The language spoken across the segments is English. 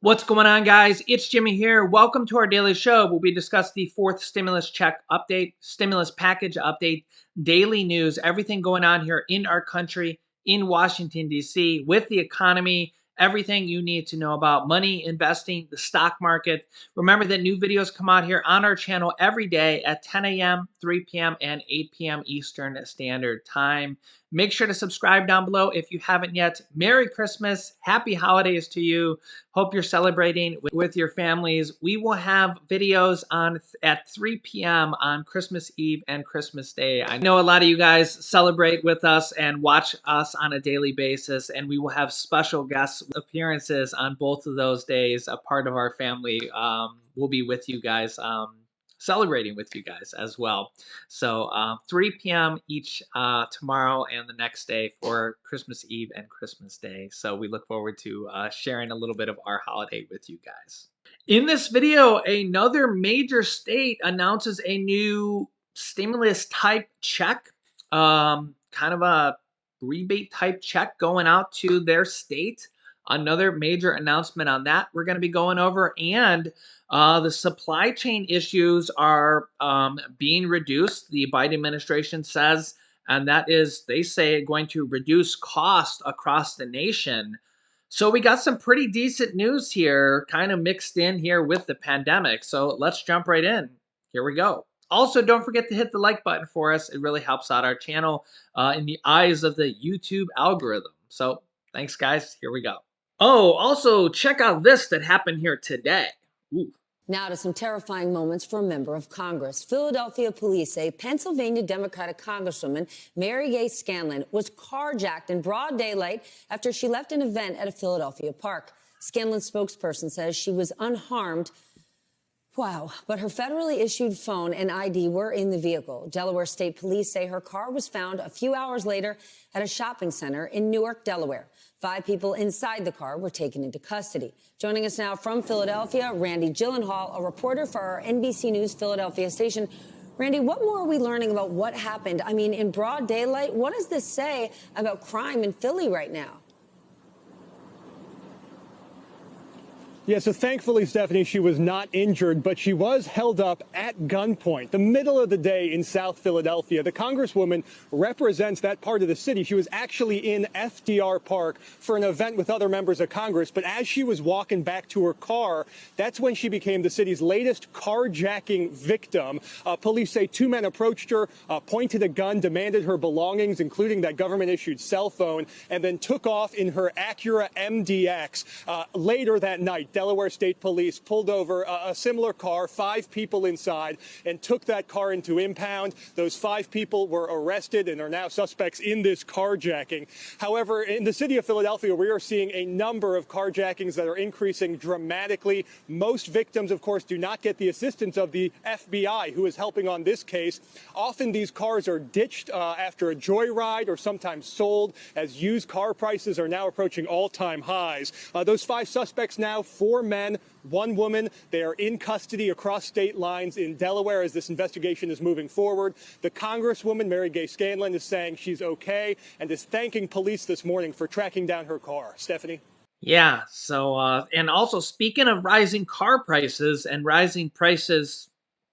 What's going on, guys? It's Jimmy here. Welcome to our daily show where we discuss the fourth stimulus check update, stimulus package update, daily news, everything going on here in our country, in Washington, D.C., with the economy, everything you need to know about money, investing, the stock market. Remember that new videos come out here on our channel every day at 10 a.m., 3 p.m., and 8 p.m. Eastern Standard Time. Make sure to subscribe down below if you haven't yet. Merry Christmas. Happy holidays to you. Hope you're celebrating with your families. We will have videos on at 3 p.m. on Christmas Eve and Christmas Day. I know a lot of you guys celebrate with us and watch us on a daily basis, and we will have special guest appearances on both of those days. A part of our family will be with you guys. Celebrating with you guys as well. So 3 p.m. each tomorrow and the next day for Christmas Eve and Christmas Day. So we look forward to sharing a little bit of our holiday with you guys. In this video, another major state announces a new stimulus type check, kind of a rebate type check going out to their state. Another major announcement on that we're going to be going over, and the supply chain issues are being reduced, the Biden administration says, and that is, they say, going to reduce cost across the nation. So we got some pretty decent news here, kind of mixed in here with the pandemic. So let's jump right in. Here we go. Also, don't forget to hit the like button for us. It really helps out our channel in the eyes of the YouTube algorithm. So thanks, guys. Here we go. Oh, also check out this that happened here today. Ooh. Now to some terrifying moments for a member of Congress. Philadelphia police say Pennsylvania Democratic Congresswoman Mary Gay Scanlon was carjacked in broad daylight after she left an event at a Philadelphia park. Scanlon's spokesperson says she was unharmed. Wow, but her federally issued phone and ID were in the vehicle. Delaware State Police say her car was found a few hours later at a shopping center in Newark, Delaware. 5 people inside the car were taken into custody. Joining us now from Philadelphia, Randy Gyllenhaal, a reporter for our NBC News Philadelphia station. Randy, what more are we learning about what happened? I mean, in broad daylight, what does this say about crime in Philly right now? Yeah, so thankfully, Stephanie, she was not injured, but she was held up at gunpoint. The middle of the day in South Philadelphia. The Congresswoman represents that part of the city. She was actually in FDR Park for an event with other members of Congress. But as she was walking back to her car, that's when she became the city's latest carjacking victim. Police say 2 men approached her, pointed a gun, demanded her belongings, including that government-issued cell phone, and then took off in her Acura MDX. Later that night, Delaware State Police pulled over a similar car, 5 people inside, and took that car into impound. Those 5 people were arrested and are now suspects in this carjacking. However, in the city of Philadelphia, we are seeing a number of carjackings that are increasing dramatically. Most victims, of course, do not get the assistance of the FBI, who is helping on this case. Often these cars are ditched after a joyride or sometimes sold, as used car prices are now approaching all-time highs. Those 5 suspects now, 4 men, 1 woman. They are in custody across state lines in Delaware as this investigation is moving forward. The Congresswoman, Mary Gay Scanlon, is saying she's okay and is thanking police this morning for tracking down her car. Stephanie? Yeah, so, and also speaking of rising car prices and rising prices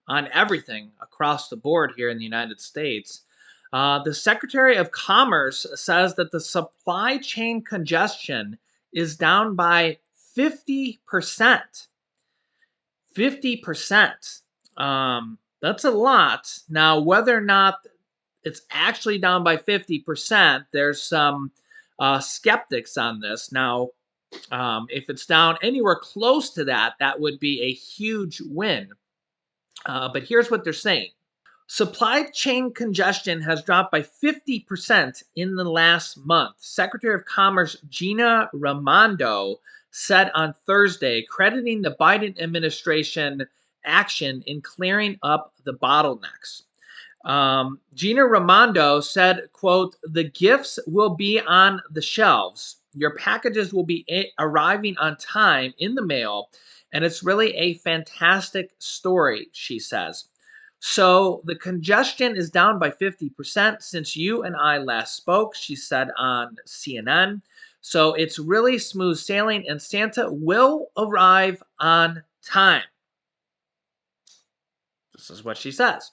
on everything across the board here in the United States, the Secretary of Commerce says that the supply chain congestion is down by 50%. 50%. That's a lot. Now, whether or not it's actually down by 50%, there's some skeptics on this. Now, if it's down anywhere close to that, that would be a huge win. But here's what they're saying. Supply chain congestion has dropped by 50% in the last month. Secretary of Commerce Gina Raimondo said on Thursday, crediting the Biden administration action in clearing up the bottlenecks. Gina Raimondo said, quote, "The gifts will be on the shelves. Your packages will be arriving on time in the mail, and it's really a fantastic story," she says. So the congestion is down by 50% since you and I last spoke, she said on CNN. So it's really smooth sailing, and Santa will arrive on time. This is what she says.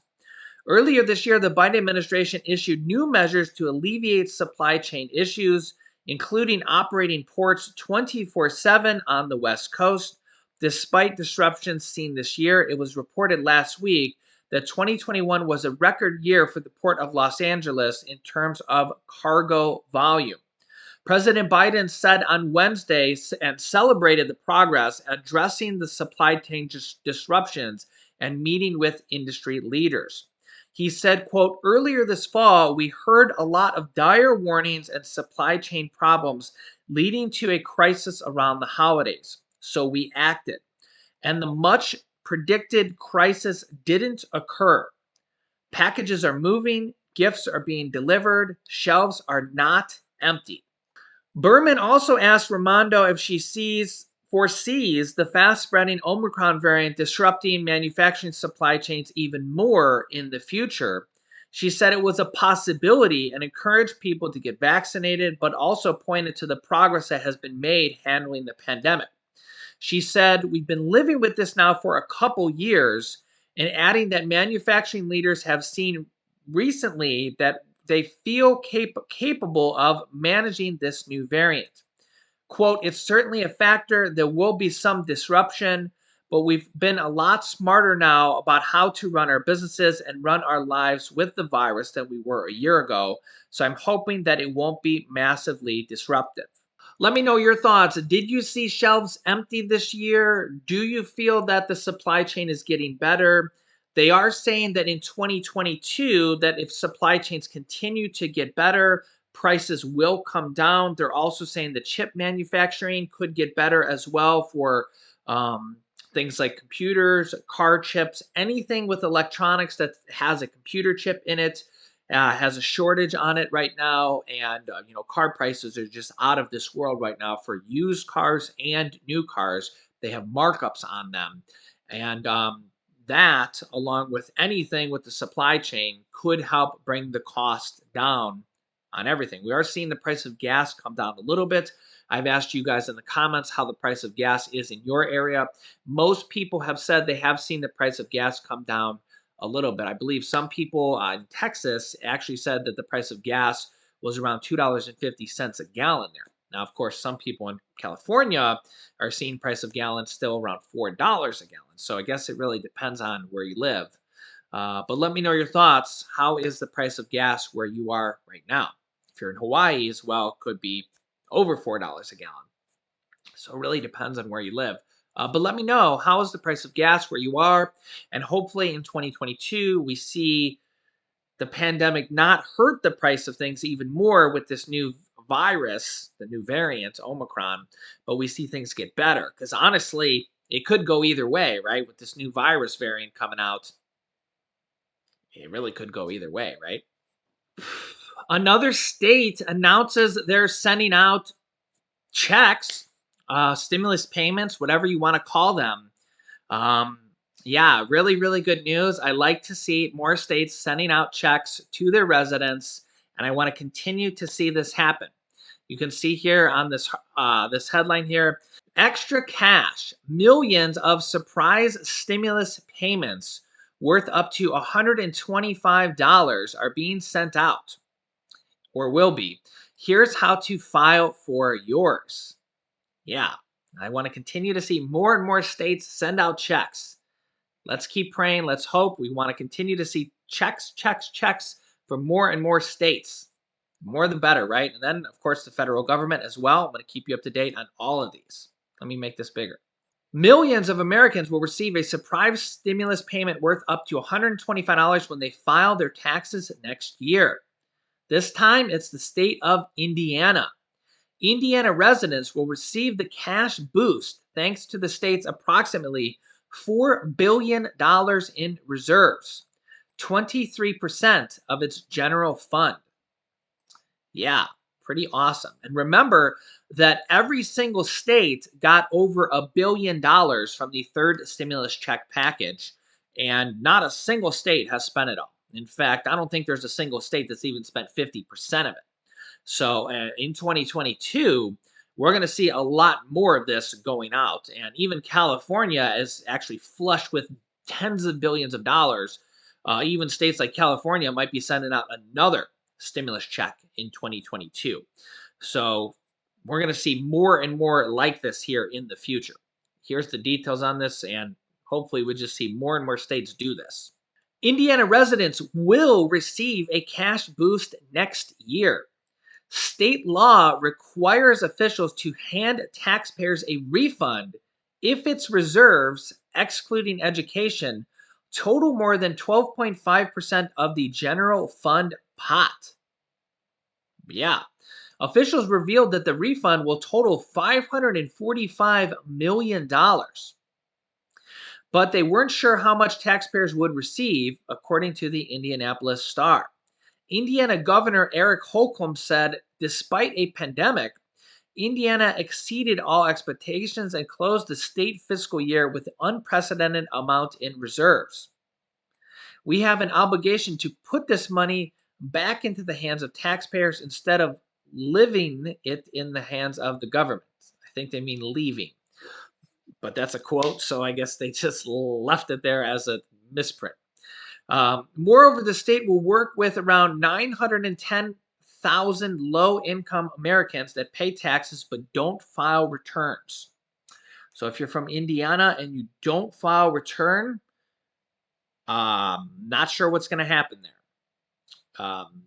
Earlier this year, the Biden administration issued new measures to alleviate supply chain issues, including operating ports 24/7 on the West Coast. Despite disruptions seen this year, it was reported last week that 2021 was a record year for the Port of Los Angeles in terms of cargo volume. President Biden said on Wednesday and celebrated the progress addressing the supply chain disruptions and meeting with industry leaders. He said, quote, earlier this fall, we heard a lot of dire warnings and supply chain problems leading to a crisis around the holidays. So we acted. And the much predicted crisis didn't occur. Packages are moving, gifts are being delivered, shelves are not empty. Berman also asked Raimondo if she foresees the fast-spreading Omicron variant disrupting manufacturing supply chains even more in the future. She said it was a possibility and encouraged people to get vaccinated, but also pointed to the progress that has been made handling the pandemic. She said, we've been living with this now for a couple years, and adding that manufacturing leaders have seen recently that they feel capable of managing this new variant. Quote, it's certainly a factor. There will be some disruption, but we've been a lot smarter now about how to run our businesses and run our lives with the virus than we were a year ago. So I'm hoping that it won't be massively disruptive. Let me know your thoughts. Did you see shelves empty this year? Do you feel that the supply chain is getting better? They are saying that in 2022, that if supply chains continue to get better, prices will come down. They're also saying the chip manufacturing could get better as well for things like computers, car chips, anything with electronics that has a computer chip in it. Has a shortage on it right now, and car prices are just out of this world right now for used cars and new cars. They have markups on them, and that, along with anything with the supply chain, could help bring the cost down on everything. We are seeing the price of gas come down a little bit. I've asked you guys in the comments how the price of gas is in your area. Most people have said they have seen the price of gas come down a little bit. I believe some people in Texas actually said that the price of gas was around $2.50 a gallon there. Now, of course, some people in California are seeing price of gallon still around $4 a gallon. So I guess it really depends on where you live. But let me know your thoughts. How is the price of gas where you are right now? If you're in Hawaii as well, could be over $4 a gallon. So it really depends on where you live. But let me know, how is the price of gas where you are? And hopefully in 2022, we see the pandemic not hurt the price of things even more with this new virus, the new variant, Omicron, but we see things get better. Because honestly, it could go either way, right? With this new virus variant coming out, it really could go either way, right? Another state announces they're sending out checks, stimulus payments, whatever you want to call them. Um, yeah, really, really good news. I like to see more states sending out checks to their residents, and I want to continue to see this happen. You can see here on this headline here, extra cash, millions of surprise stimulus payments worth up to $125 are being sent out, or will be. Here's how to file for yours. Yeah, I want to continue to see more and more states send out checks. Let's keep praying. Let's hope. We want to continue to see checks, checks, checks from more and more states. More the better, right? And then, of course, the federal government as well. I'm going to keep you up to date on all of these. Let me make this bigger. Millions of Americans will receive a surprise stimulus payment worth up to $125 when they file their taxes next year. This time, it's the state of Indiana. Indiana residents will receive the cash boost thanks to the state's approximately $4 billion in reserves, 23% of its general fund. Yeah, pretty awesome. And remember that every single state got over $1 billion from the third stimulus check package, and not a single state has spent it all. In fact, I don't think there's a single state that's even spent 50% of it. So in 2022, we're going to see a lot more of this going out. And even California is actually flush with tens of billions of dollars. Even states like California might be sending out another stimulus check in 2022. So we're going to see more and more like this here in the future. Here's the details on this, and hopefully we just see more and more states do this. Indiana residents will receive a cash boost next year. State law requires officials to hand taxpayers a refund if its reserves, excluding education, total more than 12.5% of the general fund pot. Yeah. Officials revealed that the refund will total $545 million, but they weren't sure how much taxpayers would receive, according to the Indianapolis Star. Indiana Governor Eric Holcomb said, despite a pandemic, Indiana exceeded all expectations and closed the state fiscal year with an unprecedented amount in reserves. We have an obligation to put this money back into the hands of taxpayers instead of living it in the hands of the government. I think they mean leaving, but that's a quote, so I guess they just left it there as a misprint. Moreover, the state will work with around 910,000 low-income Americans that pay taxes but don't file returns. So if you're from Indiana and you don't file return, not sure what's going to happen there.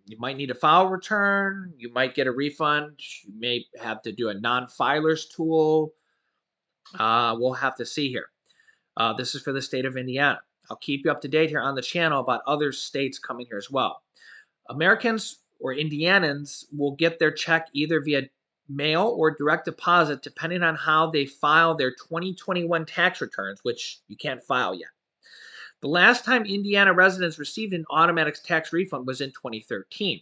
You might need a file return. You might get a refund. You may have to do a non-filers tool. We'll have to see here. This is for the state of Indiana. I'll keep you up to date here on the channel about other states coming here as well. Americans or Indianans will get their check either via mail or direct deposit, depending on how they file their 2021 tax returns, which you can't file yet. The last time Indiana residents received an automatic tax refund was in 2013.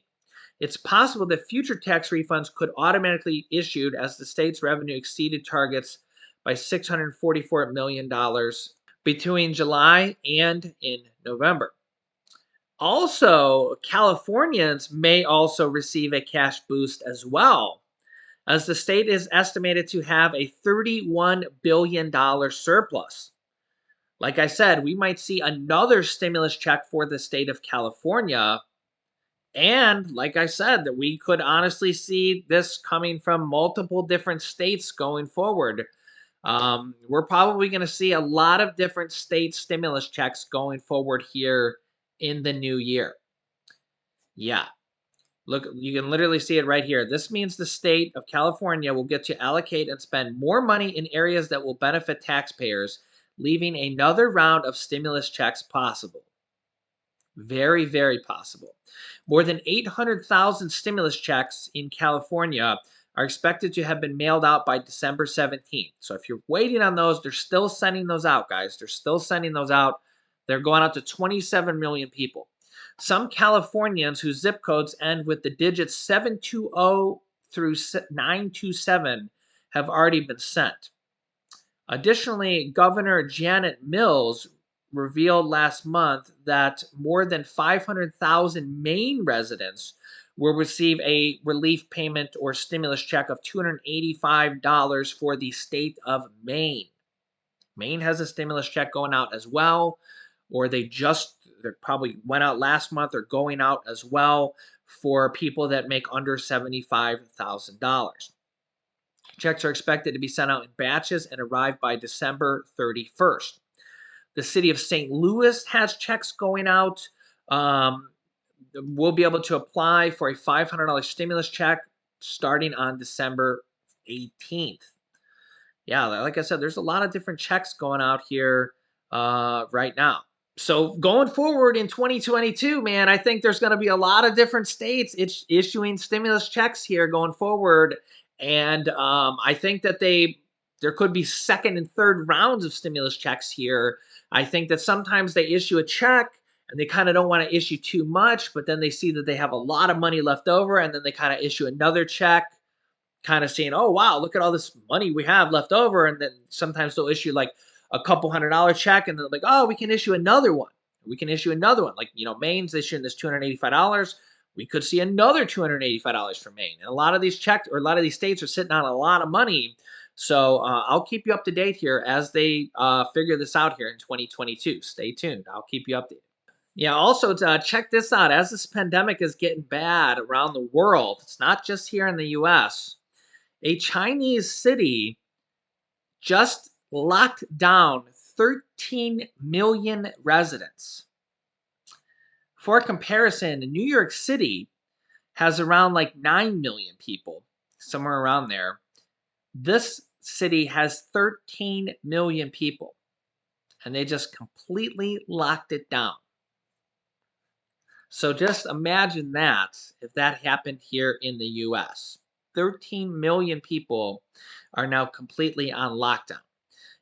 It's possible that future tax refunds could automatically be issued as the state's revenue exceeded targets by $644 million between July and in November. Also, Californians may also receive a cash boost as well, as the state is estimated to have a $31 billion surplus. Like I said, we might see another stimulus check for the state of California. And like I said, that we could honestly see this coming from multiple different states going forward. We're probably going to see a lot of different state stimulus checks going forward here in the new year. Yeah. Look, you can literally see it right here. This means the state of California will get to allocate and spend more money in areas that will benefit taxpayers, leaving another round of stimulus checks possible. Very, very possible. More than 800,000 stimulus checks in California are expected to have been mailed out by December 17th. So if you're waiting on those, they're still sending those out, guys. They're still sending those out. They're going out to 27 million people. Some Californians whose zip codes end with the digits 720 through 927 have already been sent. Additionally, Governor Janet Mills revealed last month that more than 500,000 Maine residents will receive a relief payment or stimulus check of $285 for the state of Maine. Maine has a stimulus check going out as well, or they probably went out last month or going out as well for people that make under $75,000. Checks are expected to be sent out in batches and arrive by December 31st. The city of St. Louis has checks going out. We'll be able to apply for a $500 stimulus check starting on December 18th. Yeah, like I said, there's a lot of different checks going out here right now. So going forward in 2022, man, I think there's going to be a lot of different states issuing stimulus checks here going forward. And I think that there could be second and third rounds of stimulus checks here. I think that sometimes they issue a check and they kind of don't want to issue too much, but then they see that they have a lot of money left over, and then they kind of issue another check, kind of saying, oh, wow, look at all this money we have left over. And then sometimes they'll issue like a couple $100 check, and they're like, oh, we can issue another one. We can issue another one. Like, Maine's issuing this $285. we could see another $285 from Maine. And a lot of these states are sitting on a lot of money. So I'll keep you up to date here as they figure this out here in 2022. Stay tuned. I'll keep you updated. Yeah, also check this out. As this pandemic is getting bad around the world, it's not just here in the US. A Chinese city just locked down 13 million residents. For comparison, New York City has around like 9 million people, somewhere around there. This city has 13 million people, and they just completely locked it down. So just imagine that if that happened here in the US. 13 million people are now completely on lockdown.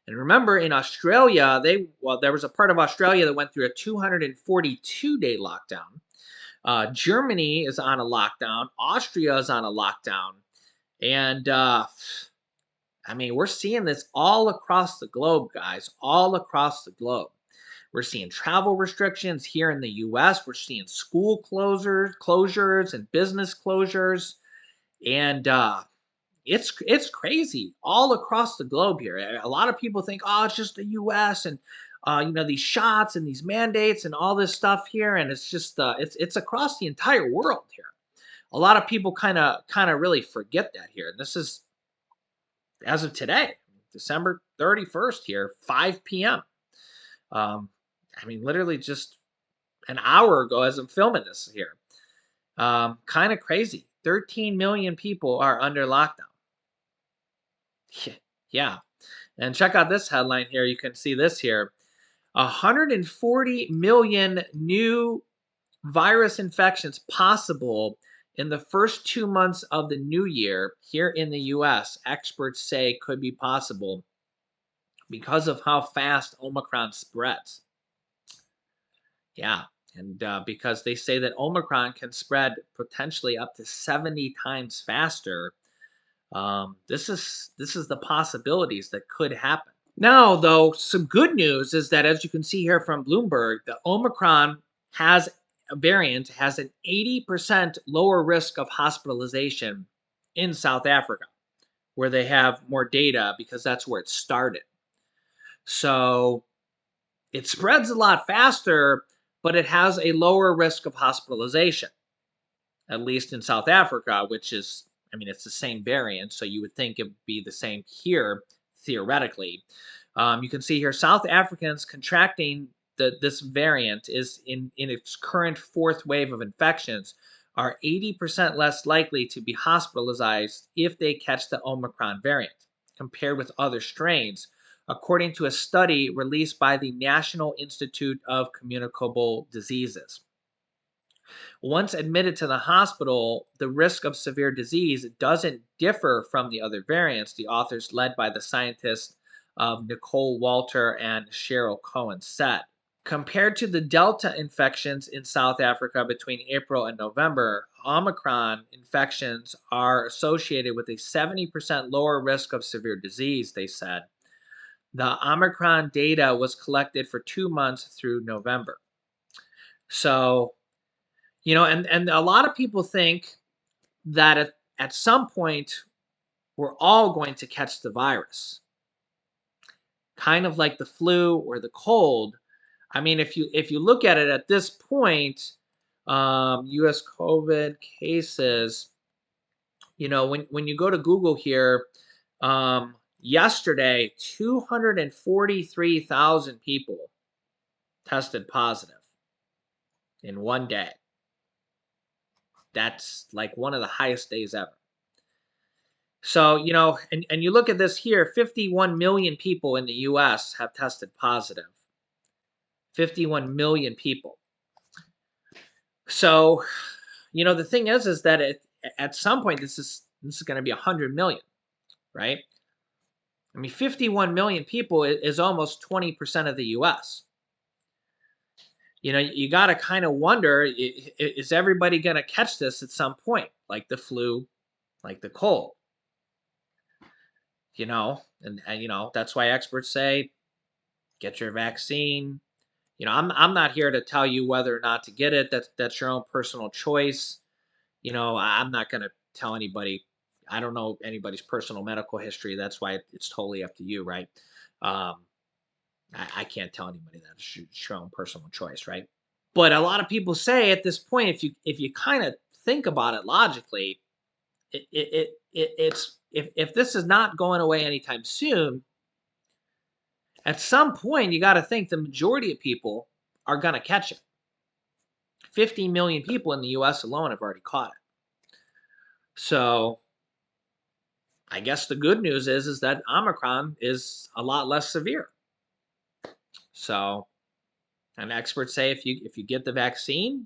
And remember, in Australia, there was a part of Australia that went through a 242-day lockdown. Germany is on a lockdown. Austria is on a lockdown. And I mean, we're seeing this all across the globe, guys, all across the globe. We're seeing travel restrictions here in the US. We're seeing school closures and business closures. And it's crazy all across the globe here. A lot of people think, oh, it's just the US and these shots and these mandates and all this stuff here, and it's just it's across the entire world here. A lot of people kind of really forget that here. This is as of today, December 31st here, 5 p.m. I mean, literally just an hour ago as I'm filming this here. Kind of crazy. 13 million people are under lockdown. Yeah. And check out this headline here. You can see this here. 140 million new virus infections possible in the first 2 months of the new year here in the US. Experts say could be possible because of how fast Omicron spreads. Yeah. And because they say that Omicron can spread potentially up to 70 times faster. This is the possibilities that could happen. Now, though, some good news is that, as you can see here from Bloomberg, the Omicron has a variant has an 80% lower risk of hospitalization in South Africa, where they have more data because that's where it started. So it spreads a lot faster, but it has a lower risk of hospitalization, at least in South Africa, which is, I mean, it's the same variant, so you would think it would be the same here, theoretically. You can see here, South Africans contracting this variant is in its current fourth wave of infections are 80% less likely to be hospitalized if they catch the Omicron variant compared with other strains, according to a study released by the National Institute of Communicable Diseases. Once admitted to the hospital, the risk of severe disease doesn't differ from the other variants, the authors led by the scientists of Nicole Walter and Cheryl Cohen said. Compared to the Delta infections in South Africa between April and November, Omicron infections are associated with a 70% lower risk of severe disease, they said. The Omicron data was collected for 2 months through November. So, and a lot of people think that at some point we're all going to catch the virus, kind of like the flu or the cold. I mean, if you look at it at this point, U.S. COVID cases, when you go to Google here, yesterday 243,000 people tested positive in one day. That's like one of the highest days ever. So, and you look at this here, 51 million people in the US have tested positive. 51 million people. So, the thing is that at some point this is going to be 100 million, right? I mean, 51 million people is almost 20% of the US. You got to kind of wonder, is everybody going to catch this at some point, like the flu, like the cold? And that's why experts say get your vaccine. I'm not here to tell you whether or not to get it. That's your own personal choice. I'm not going to tell anybody. I don't know anybody's personal medical history. That's why it's totally up to you, right? Um, I can't tell anybody that. It's your own personal choice, right? But a lot of people say at this point, if you kind of think about it logically, it's if this is not going away anytime soon, at some point you got to think the majority of people are going to catch it. 50 million people in the U.S. alone have already caught it. So I guess the good news is that Omicron is a lot less severe. So, and experts say if you get the vaccine,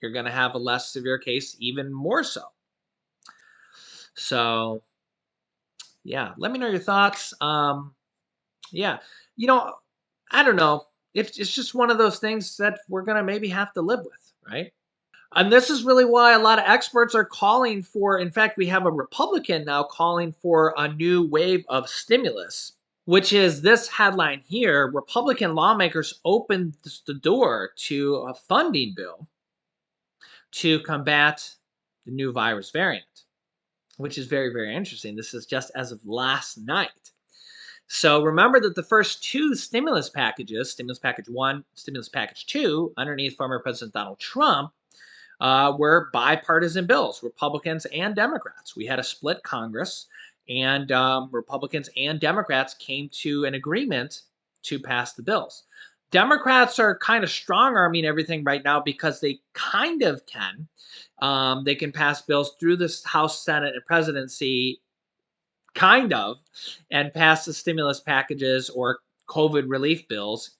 you're going to have a less severe case, even more so. So, yeah, let me know your thoughts. Yeah, you know, I don't know. It's just one of those things that we're gonna maybe have to live with, right? And this is really why a lot of experts are calling for. In fact, we have a Republican now calling for a new wave of stimulus, which is this headline here: Republican lawmakers opened the door to a funding bill to combat the new virus variant, which is very, very interesting. This is just as of last night. So remember that the first two stimulus packages, stimulus package one, stimulus package two, underneath former President Donald Trump, were bipartisan bills, Republicans and Democrats. We had a split Congress, and Republicans and Democrats came to an agreement to pass the bills. Democrats are kind of strong arming everything right now because they kind of can. They can pass bills through the House, Senate, and presidency kind of, and pass the stimulus packages or COVID relief bills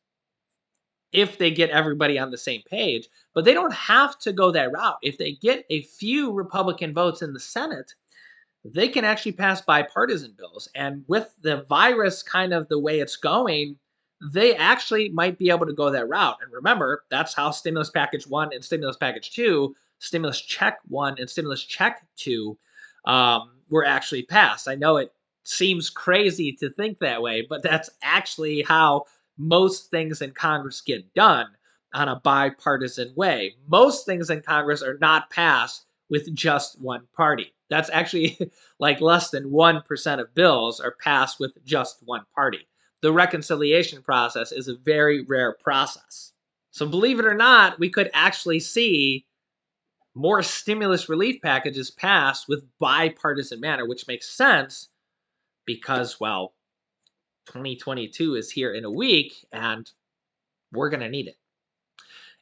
if they get everybody on the same page. But they don't have to go that route. If they get a few Republican votes in the Senate, they can actually pass bipartisan bills. And with the virus kind of the way it's going, they actually might be able to go that route. And remember, that's how stimulus package one and stimulus package two, stimulus check one and stimulus check two were actually passed. I know it seems crazy to think that way, but that's actually how most things in Congress get done, on a bipartisan way. Most things in Congress are not passed with just one party. That's actually like less than 1% of bills are passed with just one party. The reconciliation process is a very rare process. So, believe it or not, we could actually see more stimulus relief packages passed with bipartisan manner, which makes sense because, well, 2022 is here in a week and we're going to need it.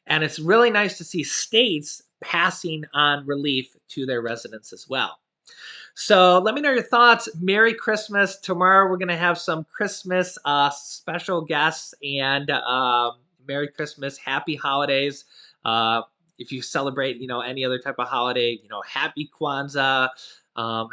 And it's really nice to see states passing on relief to their residents as well. So let me know your thoughts. Merry Christmas. Tomorrow we're going to have some Christmas special guests, and Merry Christmas. Happy holidays. If you celebrate, any other type of holiday, happy Kwanzaa,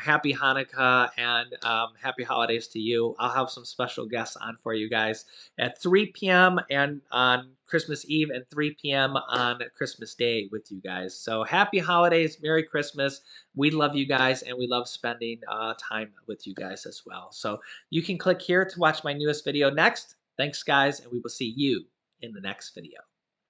happy Hanukkah, and happy holidays to you. I'll have some special guests on for you guys at 3 p.m. and on Christmas Eve and 3 p.m. on Christmas Day with you guys. So happy holidays. Merry Christmas. We love you guys, and we love spending time with you guys as well. So you can click here to watch my newest video next. Thanks, guys, and we will see you in the next video.